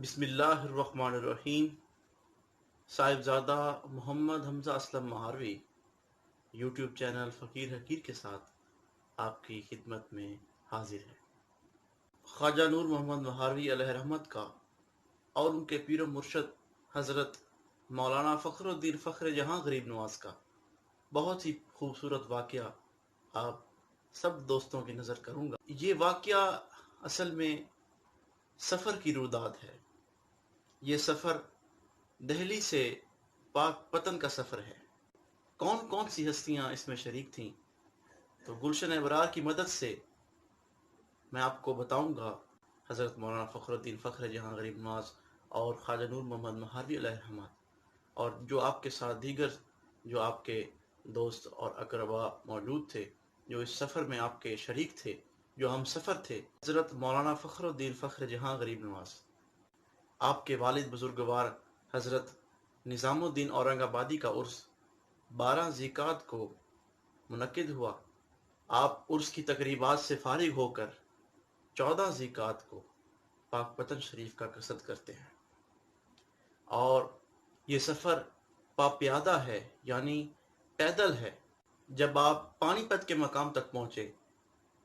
बिस्मिल्लाहिर्रहमानिर्रहीम। Sahibzada Mohammad Hamza Aslam महारवी YouTube channel फ़कीर हकीर के साथ आपकी खिदमत में हाजिर है। ख्वाजा नूर मोहम्मद महारवी अलैहि रहमत का और उनके पीर मुर्शद हज़रत मौलाना फ़खरुद्दीन फ़ख्र जहाँ गरीब नवाज का बहुत ही खूबसूरत वाक़या आप सब दोस्तों की नज़र करूँगा। ये वाक़या असल में सफ़र की रुदाद है। ये सफ़र दिल्ली से पाक पतन का सफ़र है। कौन कौन सी हस्तियां इसमें शरीक थीं, तो गुलशन अबरार की मदद से मैं आपको बताऊंगा। हज़रत मौलाना फ़खरुद्दीन फ़ख्र जहाँ गरीब नवाज और ख्वाजा नूर मोहम्मद महारवी अलैहि रहमत और जो आपके साथ दीगर जो आपके दोस्त और अकरबा मौजूद थे, जो इस सफ़र में आपके शरीक थे, जो हम सफ़र थे। हज़रत मौलाना फ़खरुद्दीन फ़ख्र जहाँ गरीब नवाज, आपके वालिद बुजुर्गवार हज़रत निज़ामुद्दीन औरंगाबादी का उर्स 12 ज़िकात को मुनक्किद हुआ। आप उर्स की तकरीबात से फारिग होकर 14 ज़िकात को पाक पतन शरीफ का कसद करते हैं और ये सफ़र पापियादा है, यानी पैदल है। जब आप पानीपत के मकाम तक पहुँचे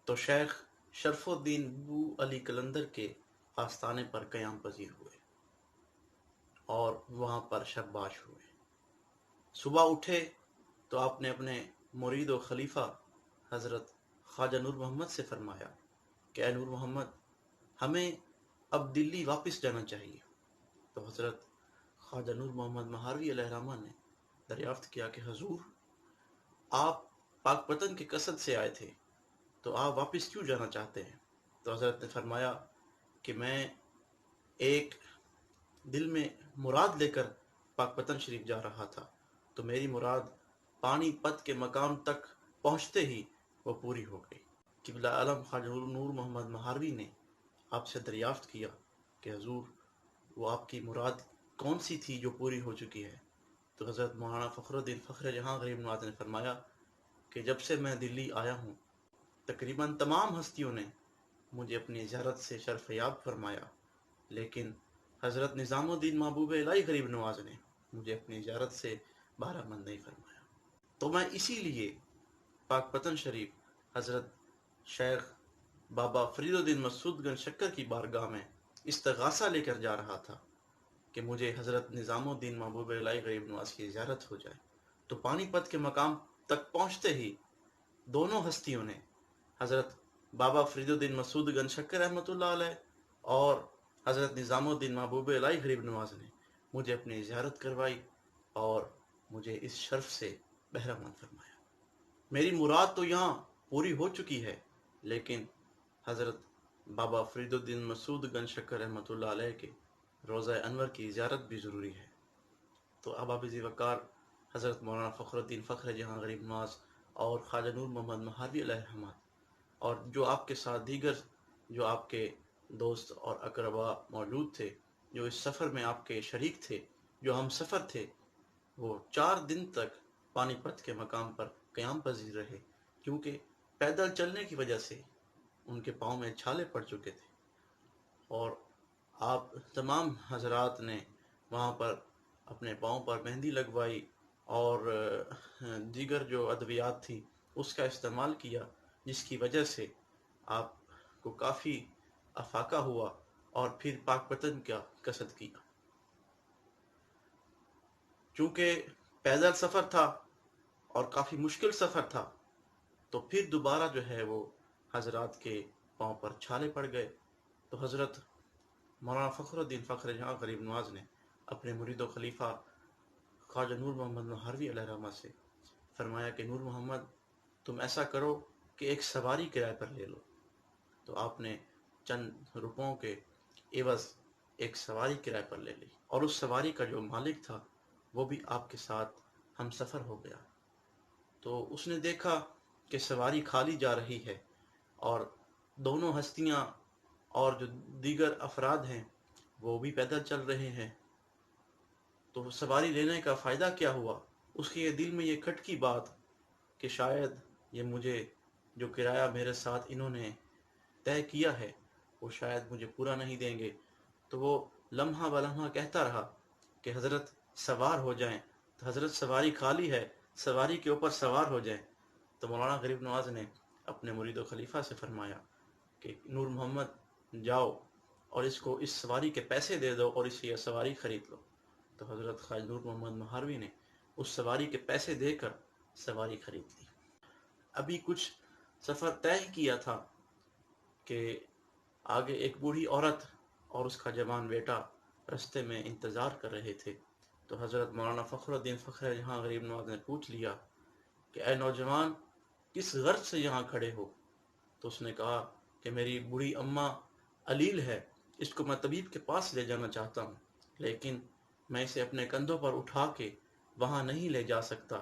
तो शेख शरफुद्दीन बू अली कलंदर के आस्थाने पर क़याम पजीर हुए और वहाँ पर शब्बाश हुए। सुबह उठे तो आपने अपने मुरीद व खलीफा हज़रत ख्वाजा नूर मोहम्मद से फरमाया कि ए नूर मोहम्मद, हमें अब दिल्ली वापस जाना चाहिए। तो हज़रत ख्वाजा नूर मोहम्मद महारवी अलैहिर्रहमा ने दरियाफ्त किया कि हजूर, आप पाक पतन के कसद से आए थे, तो आप वापस क्यों जाना चाहते हैं? तो हज़रत ने फरमाया कि मैं एक दिल में मुराद लेकर पाक पतन शरीफ जा रहा था, तो मेरी मुराद पानीपत के मकाम तक पहुँचते ही वो पूरी हो गई। किबला आलम ख्वाजा नूर मोहम्मद महारवी ने आपसे दरियाफ्त किया कि हजूर, वो आपकी मुराद कौन सी थी जो पूरी हो चुकी है? तो हज़रत मौलाना फ़खरुद्दीन फ़ख्र जहाँ गरीब नवाज ने फरमाया कि जब से मैं दिल्ली आया हूँ, तकरीबन तमाम हस्तियों ने मुझे अपनी ज़ियारत से शर्फ़याब फरमाया, लेकिन हज़रत निज़ामुद्दीन महबूब इलाही गरीब नवाज ने मुझे अपनी ज़ियारत से बहरामंद नहीं फरमाया। तो मैं इसीलिए पाक पतन शरीफ हज़रत शेख बाबा फरीदुद्दीन मसूद गंज शक्कर की बारगाह में इस्तग़ासा लेकर जा रहा था कि मुझे हज़रत निज़ामुद्दीन महबूब इलाही गरीब नवाज की ज़ियारत हो जाए। तो पानीपत के मकाम तक पहुँचते ही दोनों हस्तियों ने, हज़रत बाबा फरीदुद्दीन मसूद गंज शक्कर रहमतुल्लाह अलैह और हज़रत निज़ामुद्दीन महबूब इलाही गरीब नवाज ने मुझे अपनी ज़ियारत करवाई और मुझे इस शर्फ से बहरामंद फरमाया। मेरी मुराद तो यहाँ पूरी हो चुकी है, लेकिन हज़रत बाबा फरीदुद्दीन मसूद गंज शक्कर रहमतुल्लाह अलैह के रोज़ा अनवर की ज़ियारत भी ज़रूरी है। तो अब आप वक़ार हज़रत मौलाना फ़खरुद्दीन फ़ख्र जहाँ गरीब नवाज और ख्वाजा नूर मोहम्मद महारवी अलैहि रहमत और जो आपके साथ दीगर जो आपके दोस्त और अकरबा मौजूद थे, जो इस सफ़र में आपके शरीक थे, जो हम सफ़र थे, वो 4 दिन तक पानीपत के मकाम पर क़याम पजीर रहे, क्योंकि पैदल चलने की वजह से उनके पाँव में छाले पड़ चुके थे और आप तमाम हजरात ने वहाँ पर अपने पाँव पर मेहंदी लगवाई और दीगर जो अद्वियात थी उसका इस्तेमाल किया, जिसकी वजह से आपको काफ़ी अफाका हुआ और फिर पाक पतन का कसद किया। चूँकि पैदल सफ़र था और काफ़ी मुश्किल सफ़र था, तो फिर दोबारा जो है वो हजरात के पाँव पर छाले पड़ गए। तो हज़रत मौलाना फ़खरुद्दीन फ़ख्र जहाँ गरीब नवाज ने अपने मुरीद व खलीफा ख्वाजा नूर मोहम्मद महारवी अलैहि रहमत से फरमाया कि नूर मोहम्मद, तुम ऐसा करो कि एक सवारी किराए पर ले लो। तो आपने चंद रुपयों के एवज़ एक सवारी किराए पर ले ली और उस सवारी का जो मालिक था वो भी आपके साथ हम सफ़र हो गया। तो उसने देखा कि सवारी खाली जा रही है और दोनों हस्तियाँ और जो दीगर अफराद हैं वो भी पैदल चल रहे हैं, तो सवारी लेने का फ़ायदा क्या हुआ? उसके ये दिल में ये खटकी बात कि शायद ये मुझे जो किराया मेरे साथ इन्होंने तय किया है वो शायद मुझे पूरा नहीं देंगे। तो वो لمحہ بلمحہ کہتا رہا کہ حضرت سوار ہو جائیں، تو حضرت سواری خالی ہے، سواری کے اوپر سوار ہو جائیں۔ تو مولانا غریب نواز نے اپنے مرید و خلیفہ سے فرمایا کہ نور محمد جاؤ اور اس کو اس سواری کے پیسے دے دو اور اس سے یہ سواری خرید لو۔ تو حضرت خواجہ نور محمد مہاروی نے اس سواری کے پیسے دے کر سواری خرید لی۔ ابھی کچھ سفر طے کیا تھا کہ آگے ایک بوڑھی عورت اور اس کا جوان بیٹا رستے میں انتظار کر رہے تھے۔ تو حضرت مولانا فخر الدین فخر جہاں غریب نواز نے پوچھ لیا کہ اے نوجوان، کس غرض سے یہاں کھڑے ہو؟ تو اس نے کہا کہ میری بوڑھی اماں علیل ہے، اس کو میں طبیب کے پاس لے جانا چاہتا ہوں، لیکن میں اسے اپنے کندھوں پر اٹھا کے وہاں نہیں لے جا سکتا۔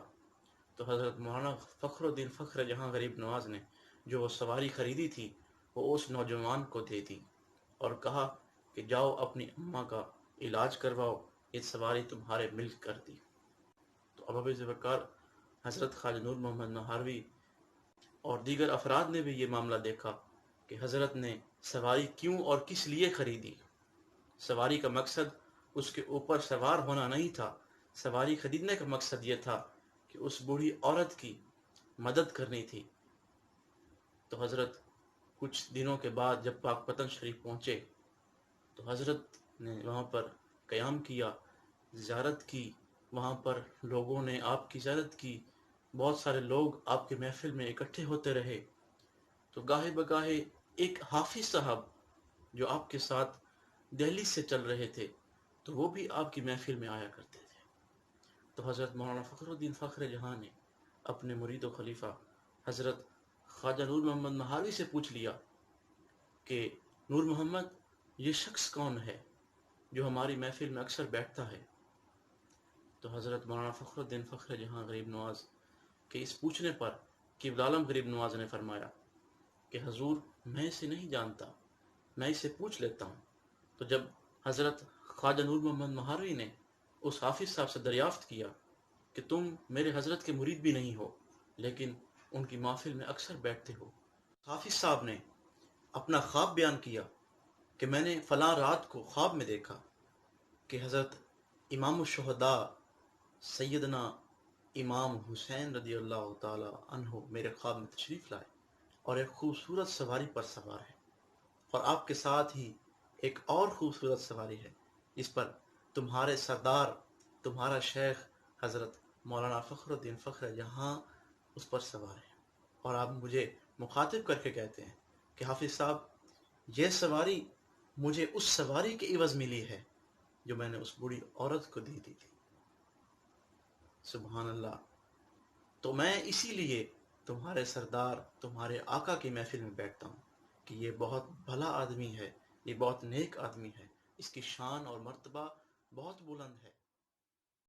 تو حضرت مولانا فخر الدین فخر جہاں غریب نواز نے جو وہ سواری خریدی تھی وہ اس نوجوان کو دے دی اور کہا کہ جاؤ اپنی اماں کا علاج کرواؤ، یہ سواری تمہارے ملک کر دی۔ تو ابا ذوالفقار حضرت خواجہ نور محمد مہاروی اور دیگر افراد نے بھی یہ معاملہ دیکھا کہ حضرت نے سواری کیوں اور کس لیے خریدی۔ سواری کا مقصد اس کے اوپر سوار ہونا نہیں تھا، سواری خریدنے کا مقصد یہ تھا کہ اس بوڑھی عورت کی مدد کرنی تھی۔ تو حضرت کچھ دنوں کے بعد جب پاک پتن شریف پہنچے تو حضرت نے وہاں پر قیام کیا، زیارت کی، وہاں پر لوگوں نے آپ کی زیارت کی، بہت سارے لوگ آپ کے محفل میں اکٹھے ہوتے رہے۔ تو گاہے بگاہے ایک حافظ صاحب جو آپ کے ساتھ دہلی سے چل رہے تھے تو وہ بھی آپ کی محفل میں آیا کرتے تھے۔ تو حضرت مولانا فخر الدین فخر جہاں نے اپنے مرید و خلیفہ حضرت خواجہ نور محمد مہاروی سے پوچھ لیا کہ نور محمد، یہ شخص کون ہے جو ہماری محفل میں اکثر بیٹھتا ہے؟ تو حضرت مولانا فخر الدین فخر جہاں غریب نواز کے اس پوچھنے پر قبلہ عالم غریب نواز نے فرمایا کہ حضور میں اسے نہیں جانتا، میں اسے پوچھ لیتا ہوں۔ تو جب حضرت خواجہ نور محمد مہاروی نے اس حافظ صاحب سے دریافت کیا کہ تم میرے حضرت کے مرید بھی نہیں ہو لیکن ان کی محفل میں اکثر بیٹھتے ہو، حافظ صاحب نے اپنا خواب بیان کیا کہ میں نے فلاں رات کو خواب میں دیکھا کہ حضرت امام الشہداء سیدنا امام حسین رضی اللہ تعالی عنہ میرے خواب میں تشریف لائے اور ایک خوبصورت سواری پر سوار ہے، اور آپ کے ساتھ ہی ایک اور خوبصورت سواری ہے جس پر تمہارے سردار، تمہارا شیخ حضرت مولانا فخر الدین فخر جہاں اس پر سوار ہے، اور آپ مجھے مخاطب کر کے کہتے ہیں کہ حافظ صاحب، یہ سواری مجھے اس سواری کے عوض ملی ہے جو میں نے اس بوڑھی عورت کو دی تھی۔ سبحان اللہ۔ تو میں اسی لیے تمہارے سردار، تمہارے آقا کی محفل میں بیٹھتا ہوں کہ یہ بہت بھلا آدمی ہے، یہ بہت نیک آدمی ہے، اس کی شان اور مرتبہ بہت بلند ہے۔